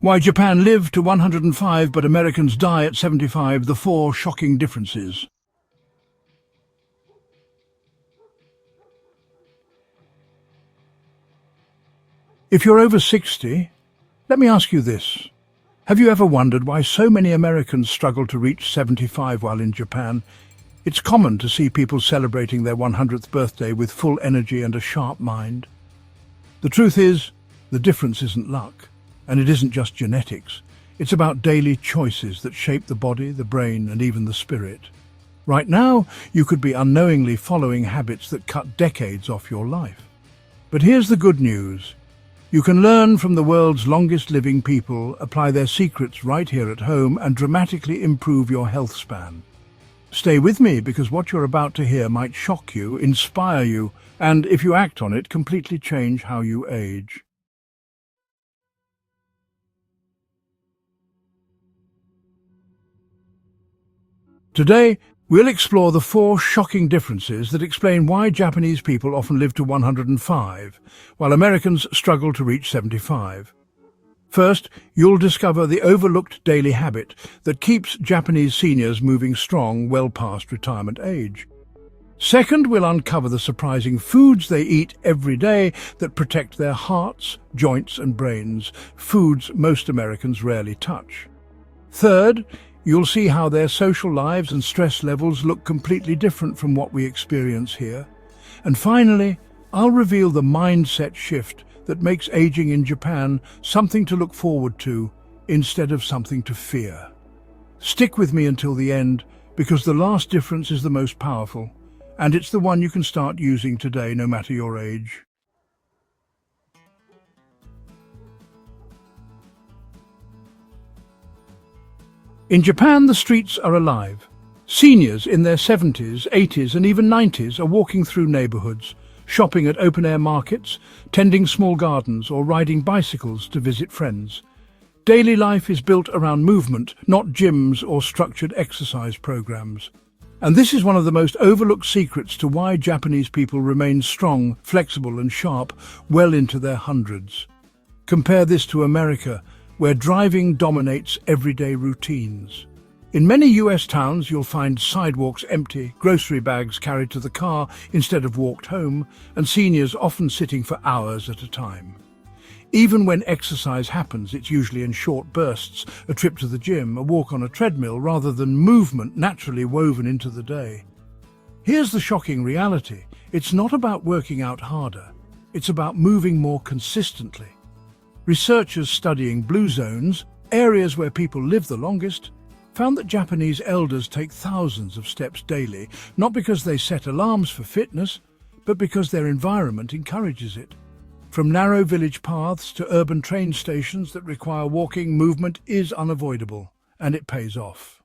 Why Japan lived to 105 but Americans die at 75, the four shocking differences. If you're over 60, let me ask you this. Have you ever wondered why so many Americans struggle to reach 75 while in Japan? It's common to see people celebrating their 100th birthday with full energy and a sharp mind. The truth is, the difference isn't luck, and it isn't just genetics. It's about daily choices that shape the body, the brain, and even the spirit. Right now, you could be unknowingly following habits that cut decades off your life. But here's the good news. You can learn from the world's longest living people, apply their secrets right here at home, and dramatically improve your health span. Stay with me, because what you're about to hear might shock you, inspire you, and, if you act on it, completely change how you age. Today, we'll explore the four shocking differences that explain why Japanese people often live to 105, while Americans struggle to reach 75. First, you'll discover the overlooked daily habit that keeps Japanese seniors moving strong well past retirement age. Second, we'll uncover the surprising foods they eat every day that protect their hearts, joints and brains, foods most Americans rarely touch. Third, you'll see how their social lives and stress levels look completely different from what we experience here. And finally, I'll reveal the mindset shift that makes aging in Japan something to look forward to instead of something to fear. Stick with me until the end, because the last difference is the most powerful, and it's the one you can start using today, no matter your age. In Japan, the streets are alive. Seniors in their 70s, 80s and even 90s are walking through neighborhoods, shopping at open-air markets, tending small gardens or riding bicycles to visit friends. Daily life is built around movement, not gyms or structured exercise programs. And this is one of the most overlooked secrets to why Japanese people remain strong, flexible and sharp well into their hundreds. Compare this to America, where driving dominates everyday routines. In many US towns, you'll find sidewalks empty, grocery bags carried to the car instead of walked home, and seniors often sitting for hours at a time. Even when exercise happens, it's usually in short bursts, a trip to the gym, a walk on a treadmill, rather than movement naturally woven into the day. Here's the shocking reality. It's not about working out harder. It's about moving more consistently. Researchers studying blue zones, areas where people live the longest, found that Japanese elders take thousands of steps daily, not because they set alarms for fitness, but because their environment encourages it. From narrow village paths to urban train stations that require walking, movement is unavoidable, and it pays off.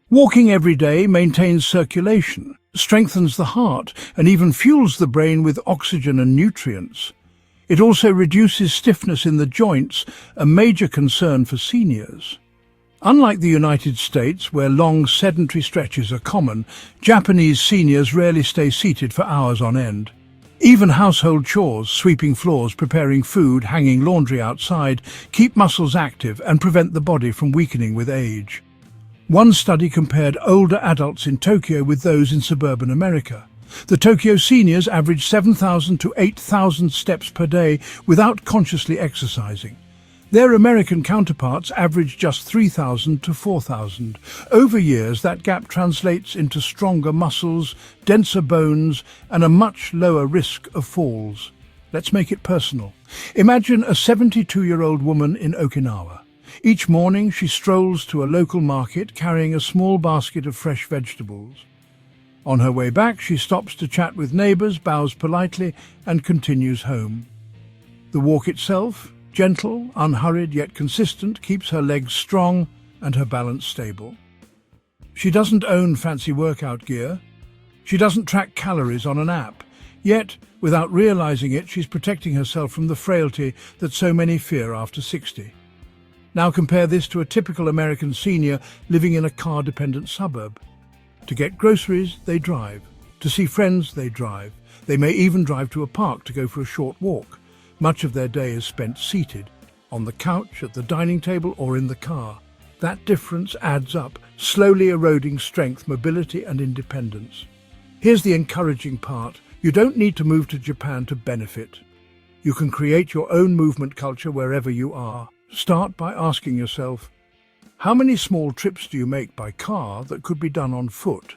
Walking every day maintains circulation, strengthens the heart, and even fuels the brain with oxygen and nutrients. It also reduces stiffness in the joints, a major concern for seniors. Unlike the United States, where long sedentary stretches are common, Japanese seniors rarely stay seated for hours on end. Even household chores, sweeping floors, preparing food, hanging laundry outside, keep muscles active and prevent the body from weakening with age. One study compared older adults in Tokyo with those in suburban America. The Tokyo seniors averaged 7,000 to 8,000 steps per day without consciously exercising. Their American counterparts averaged just 3,000 to 4,000. Over years, that gap translates into stronger muscles, denser bones, and a much lower risk of falls. Let's make it personal. Imagine a 72-year-old woman in Okinawa. Each morning, she strolls to a local market carrying a small basket of fresh vegetables. On her way back, she stops to chat with neighbors, bows politely, and continues home. The walk itself, gentle, unhurried yet consistent, keeps her legs strong and her balance stable. She doesn't own fancy workout gear. She doesn't track calories on an app. Yet, without realizing it, she's protecting herself from the frailty that so many fear after 60. Now compare this to a typical American senior living in a car-dependent suburb. To get groceries, they drive. To see friends, they drive. They may even drive to a park to go for a short walk. Much of their day is spent seated, on the couch, at the dining table, or in the car. That difference adds up, slowly eroding strength, mobility, and independence. Here's the encouraging part. You don't need to move to Japan to benefit. You can create your own movement culture wherever you are. Start by asking yourself, how many small trips do you make by car that could be done on foot?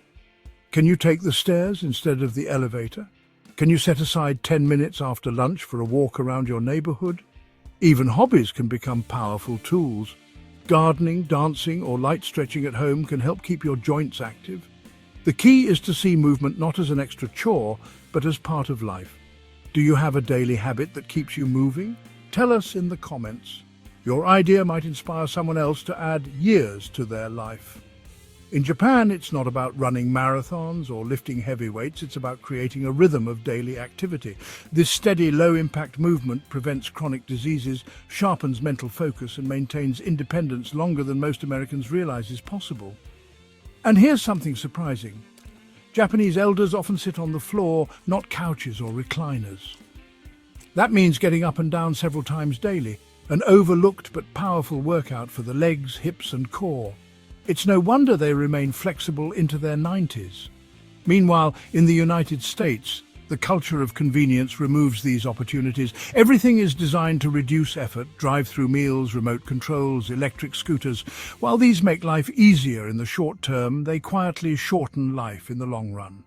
Can you take the stairs instead of the elevator? Can you set aside 10 minutes after lunch for a walk around your neighborhood? Even hobbies can become powerful tools. Gardening, dancing, or light stretching at home can help keep your joints active. The key is to see movement not as an extra chore, but as part of life. Do you have a daily habit that keeps you moving? Tell us in the comments. Your idea might inspire someone else to add years to their life. In Japan, it's not about running marathons or lifting heavy weights, it's about creating a rhythm of daily activity. This steady, low-impact movement prevents chronic diseases, sharpens mental focus, and maintains independence longer than most Americans realize is possible. And here's something surprising. Japanese elders often sit on the floor, not couches or recliners. That means getting up and down several times daily, an overlooked but powerful workout for the legs, hips, and core. It's no wonder they remain flexible into their 90s. Meanwhile, in the United States, the culture of convenience removes these opportunities. Everything is designed to reduce effort: drive-through meals, remote controls, electric scooters. While these make life easier in the short term, they quietly shorten life in the long run.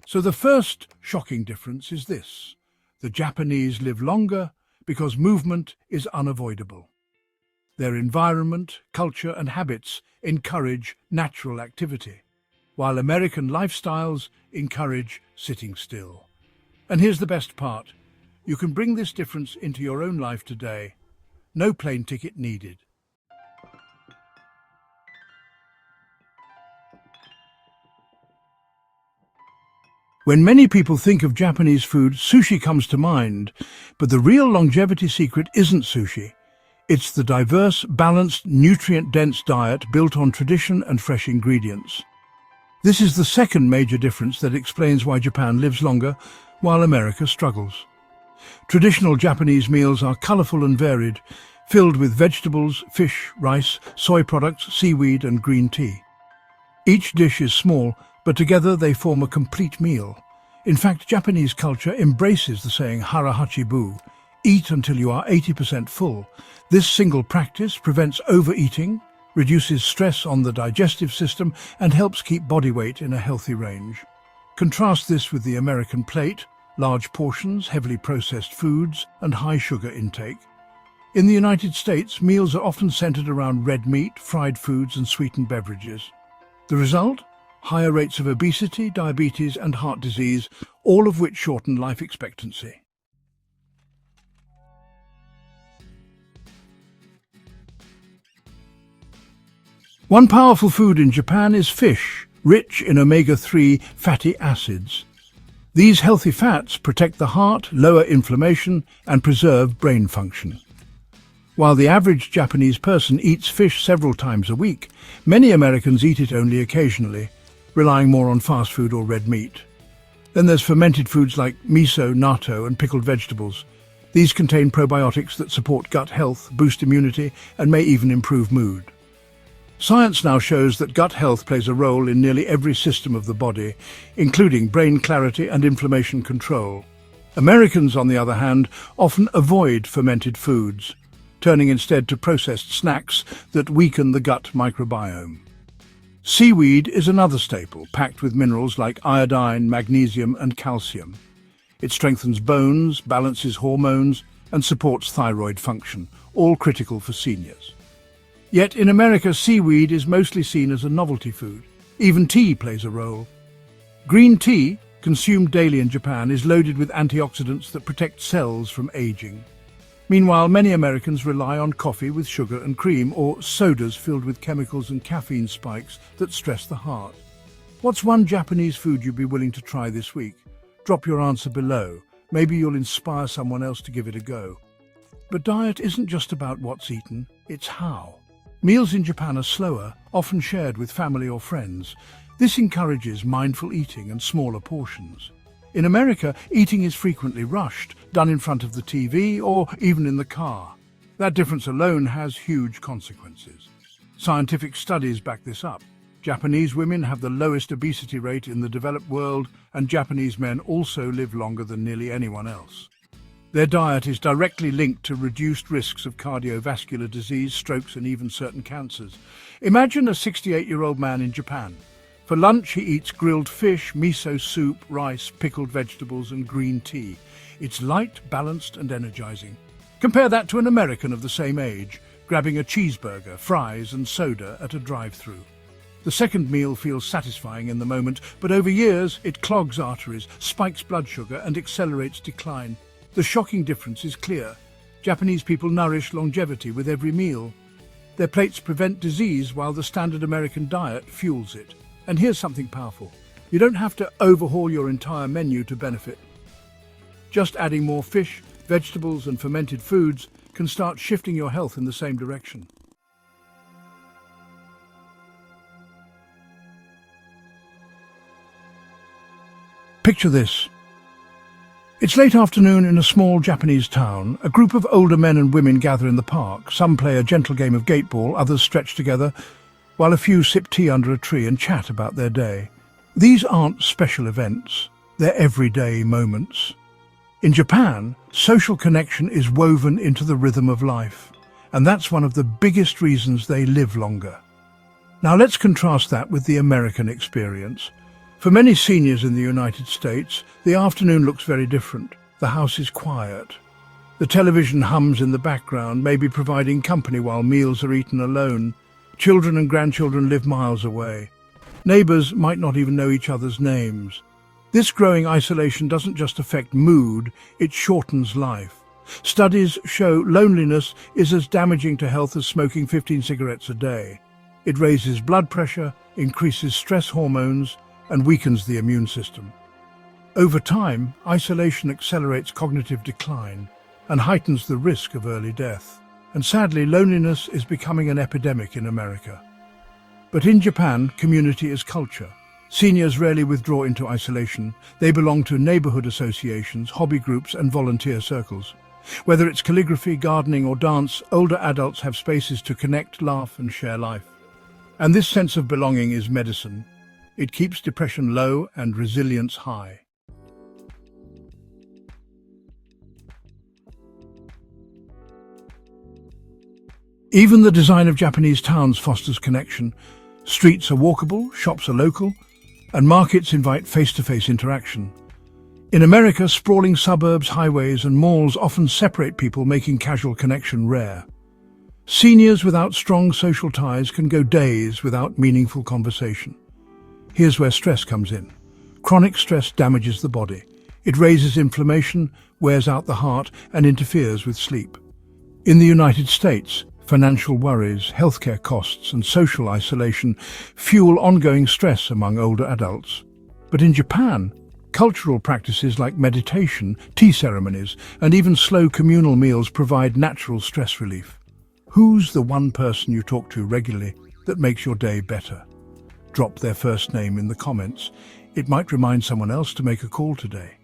So the first shocking difference is this: the Japanese live longer because movement is unavoidable. Their environment, culture, and habits encourage natural activity, while American lifestyles encourage sitting still. And here's the best part. You can bring this difference into your own life today. No plane ticket needed. When many people think of Japanese food, sushi comes to mind, but the real longevity secret isn't sushi. It's the diverse, balanced, nutrient-dense diet built on tradition and fresh ingredients. This is the second major difference that explains why Japan lives longer, while America struggles. Traditional Japanese meals are colorful and varied, filled with vegetables, fish, rice, soy products, seaweed, and green tea. Each dish is small, but together they form a complete meal. In fact, Japanese culture embraces the saying hara hachibu, eat until you are 80% full. This single practice prevents overeating, reduces stress on the digestive system, and helps keep body weight in a healthy range. Contrast this with the American plate: large portions, heavily processed foods, and high sugar intake. In the United States, meals are often centered around red meat, fried foods, and sweetened beverages. The result? Higher rates of obesity, diabetes, and heart disease, all of which shorten life expectancy. One powerful food in Japan is fish, rich in omega-3 fatty acids. These healthy fats protect the heart, lower inflammation, and preserve brain function. While the average Japanese person eats fish several times a week, many Americans eat it only occasionally, relying more on fast food or red meat. Then there's fermented foods like miso, natto, and pickled vegetables. These contain probiotics that support gut health, boost immunity, and may even improve mood. Science now shows that gut health plays a role in nearly every system of the body, including brain clarity and inflammation control. Americans, on the other hand, often avoid fermented foods, turning instead to processed snacks that weaken the gut microbiome. Seaweed is another staple, packed with minerals like iodine, magnesium, and calcium. It strengthens bones, balances hormones, and supports thyroid function, all critical for seniors. Yet in America, seaweed is mostly seen as a novelty food. Even tea plays a role. Green tea, consumed daily in Japan, is loaded with antioxidants that protect cells from aging. Meanwhile, many Americans rely on coffee with sugar and cream, or sodas filled with chemicals and caffeine spikes that stress the heart. What's one Japanese food you'd be willing to try this week? Drop your answer below. Maybe you'll inspire someone else to give it a go. But diet isn't just about what's eaten, it's how. Meals in Japan are slower, often shared with family or friends. This encourages mindful eating and smaller portions. In America, eating is frequently rushed, done in front of the TV or even in the car. That difference alone has huge consequences. Scientific studies back this up. Japanese women have the lowest obesity rate in the developed world, and Japanese men also live longer than nearly anyone else. Their diet is directly linked to reduced risks of cardiovascular disease, strokes, and even certain cancers. Imagine a 68-year-old man in Japan. For lunch, he eats grilled fish, miso soup, rice, pickled vegetables, and green tea. It's light, balanced, and energizing. Compare that to an American of the same age, grabbing a cheeseburger, fries, and soda at a drive-thru. The second meal feels satisfying in the moment, but over years, it clogs arteries, spikes blood sugar, and accelerates decline. The shocking difference is clear. Japanese people nourish longevity with every meal. Their plates prevent disease while the standard American diet fuels it. And here's something powerful. You don't have to overhaul your entire menu to benefit. Just adding more fish, vegetables, and fermented foods can start shifting your health in the same direction. Picture this. It's late afternoon in a small Japanese town. A group of older men and women gather in the park. Some play a gentle game of gateball, others stretch together, while a few sip tea under a tree and chat about their day. These aren't special events, they're everyday moments. In Japan, social connection is woven into the rhythm of life, and that's one of the biggest reasons they live longer. Now let's contrast that with the American experience. For many seniors in the United States, the afternoon looks very different. The house is quiet. The television hums in the background, maybe providing company while meals are eaten alone. Children and grandchildren live miles away. Neighbors might not even know each other's names. This growing isolation doesn't just affect mood, it shortens life. Studies show loneliness is as damaging to health as smoking 15 cigarettes a day. It raises blood pressure, increases stress hormones, and weakens the immune system. Over time, isolation accelerates cognitive decline and heightens the risk of early death. And sadly, loneliness is becoming an epidemic in America. But in Japan, community is culture. Seniors rarely withdraw into isolation. They belong to neighborhood associations, hobby groups, and volunteer circles. Whether it's calligraphy, gardening, or dance, older adults have spaces to connect, laugh, and share life. And this sense of belonging is medicine. It keeps depression low and resilience high. Even the design of Japanese towns fosters connection. Streets are walkable, shops are local, and markets invite face-to-face interaction. In America, sprawling suburbs, highways, and malls often separate people, making casual connection rare. Seniors without strong social ties can go days without meaningful conversation. Here's where stress comes in. Chronic stress damages the body. It raises inflammation, wears out the heart, and interferes with sleep. In the United States, financial worries, healthcare costs, and social isolation fuel ongoing stress among older adults. But in Japan, cultural practices like meditation, tea ceremonies, and even slow communal meals provide natural stress relief. Who's the one person you talk to regularly that makes your day better? Drop their first name in the comments. It might remind someone else to make a call today.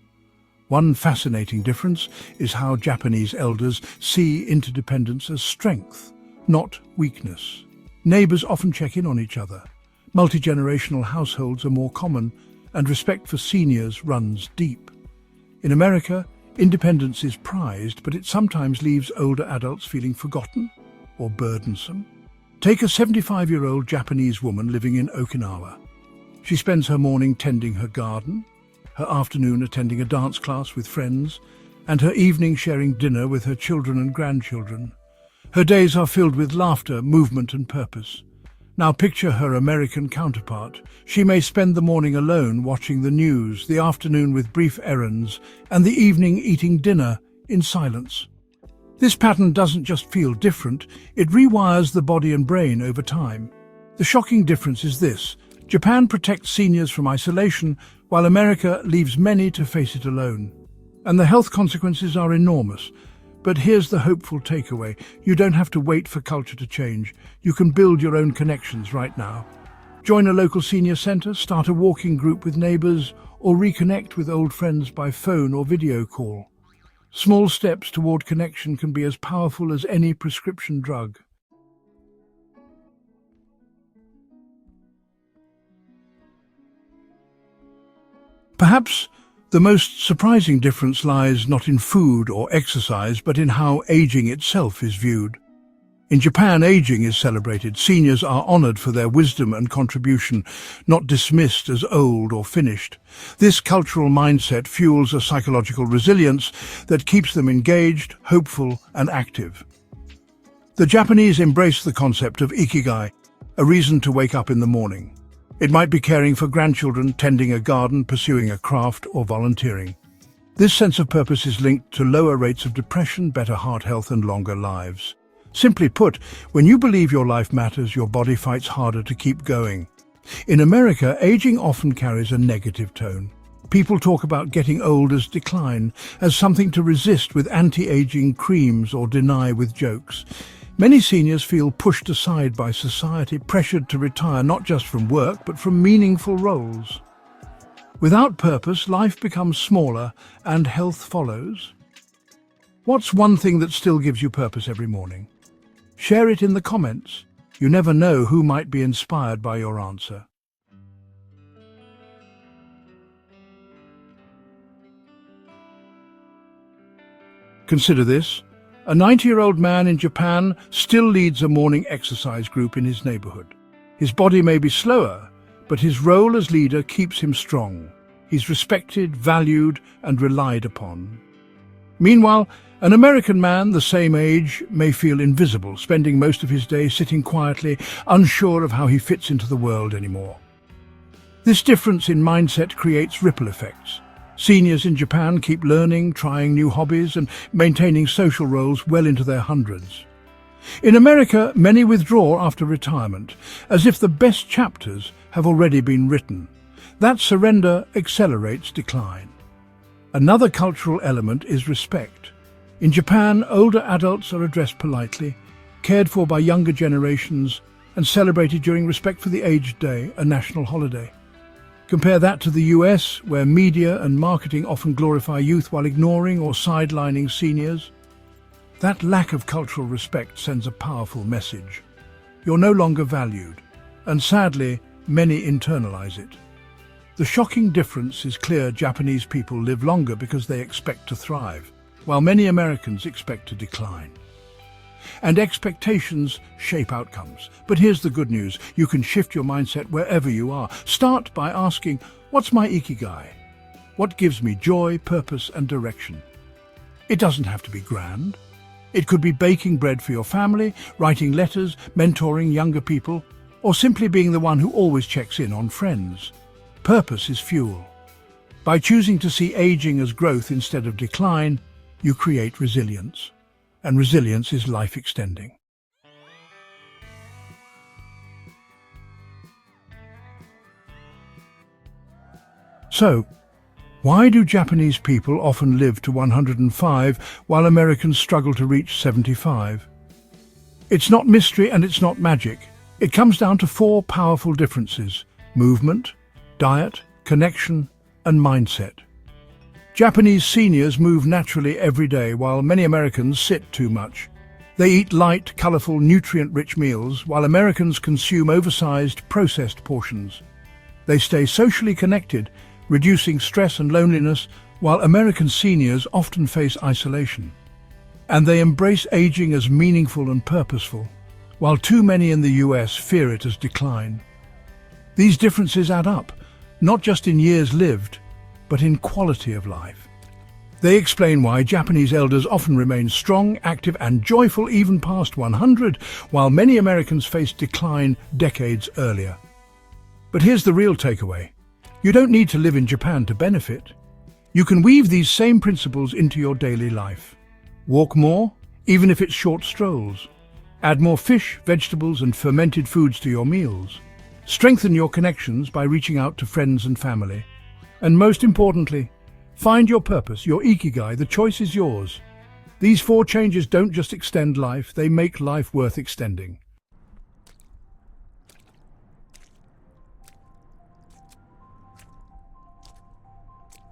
One fascinating difference is how Japanese elders see interdependence as strength, not weakness. Neighbors often check in on each other. Multi-generational households are more common, and respect for seniors runs deep. In America, independence is prized, but it sometimes leaves older adults feeling forgotten or burdensome. Take a 75-year-old Japanese woman living in Okinawa. She spends her morning tending her garden, her afternoon attending a dance class with friends, and her evening sharing dinner with her children and grandchildren. Her days are filled with laughter, movement, and purpose. Now picture her American counterpart. She may spend the morning alone watching the news, the afternoon with brief errands, and the evening eating dinner in silence. This pattern doesn't just feel different, it rewires the body and brain over time. The shocking difference is this: Japan protects seniors from isolation, while America leaves many to face it alone. And the health consequences are enormous. But here's the hopeful takeaway. You don't have to wait for culture to change. You can build your own connections right now. Join a local senior centre, start a walking group with neighbours, or reconnect with old friends by phone or video call. Small steps toward connection can be as powerful as any prescription drug. Perhaps the most surprising difference lies not in food or exercise, but in how aging itself is viewed. In Japan, aging is celebrated. Seniors are honored for their wisdom and contribution, not dismissed as old or finished. This cultural mindset fuels a psychological resilience that keeps them engaged, hopeful, and active. The Japanese embrace the concept of ikigai, a reason to wake up in the morning. It might be caring for grandchildren, tending a garden, pursuing a craft, or volunteering. This sense of purpose is linked to lower rates of depression, better heart health, and longer lives. Simply put, when you believe your life matters, your body fights harder to keep going. In America, aging often carries a negative tone. People talk about getting old as decline, as something to resist with anti-aging creams or deny with jokes. Many seniors feel pushed aside by society, pressured to retire not just from work, but from meaningful roles. Without purpose, life becomes smaller and health follows. What's one thing that still gives you purpose every morning? Share it in the comments. You never know who might be inspired by your answer. Consider this. A 90-year-old man in Japan still leads a morning exercise group in his neighborhood. His body may be slower, but his role as leader keeps him strong. He's respected, valued, and relied upon. Meanwhile, an American man the same age may feel invisible, spending most of his day sitting quietly, unsure of how he fits into the world anymore. This difference in mindset creates ripple effects. Seniors in Japan keep learning, trying new hobbies, and maintaining social roles well into their hundreds. In America, many withdraw after retirement, as if the best chapters have already been written. That surrender accelerates decline. Another cultural element is respect. In Japan, older adults are addressed politely, cared for by younger generations, and celebrated during Respect for the Aged Day, a national holiday. Compare that to the US, where media and marketing often glorify youth while ignoring or sidelining seniors. That lack of cultural respect sends a powerful message. You're no longer valued, and sadly, many internalize it. The shocking difference is clear. Japanese people live longer because they expect to thrive, while many Americans expect to decline. And expectations shape outcomes. But here's the good news. You can shift your mindset wherever you are. Start by asking, what's my ikigai? What gives me joy, purpose, and direction? It doesn't have to be grand. It could be baking bread for your family, writing letters, mentoring younger people, or simply being the one who always checks in on friends. Purpose is fuel. By choosing to see aging as growth instead of decline, you create resilience. And resilience is life extending. So, why do Japanese people often live to 105 while Americans struggle to reach 75? It's not mystery and it's not magic. It comes down to four powerful differences: movement, diet, connection, and mindset. Japanese seniors move naturally every day, while many Americans sit too much. They eat light, colorful, nutrient-rich meals, while Americans consume oversized, processed portions. They stay socially connected, reducing stress and loneliness, while American seniors often face isolation. And they embrace aging as meaningful and purposeful, while too many in the US fear it as decline. These differences add up, not just in years lived, but in quality of life. They explain why Japanese elders often remain strong, active, and joyful even past 100, while many Americans face decline decades earlier. But here's the real takeaway. You don't need to live in Japan to benefit. You can weave these same principles into your daily life. Walk more, even if it's short strolls. Add more fish, vegetables, and fermented foods to your meals. Strengthen your connections by reaching out to friends and family. And most importantly, find your purpose, your ikigai. The choice is yours. These four changes don't just extend life, they make life worth extending.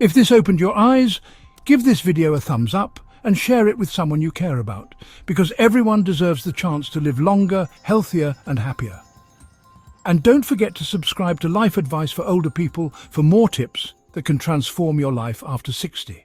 If this opened your eyes, give this video a thumbs up and share it with someone you care about, because everyone deserves the chance to live longer, healthier and happier. And don't forget to subscribe to Life Advice for Older People for more tips that can transform your life after 60.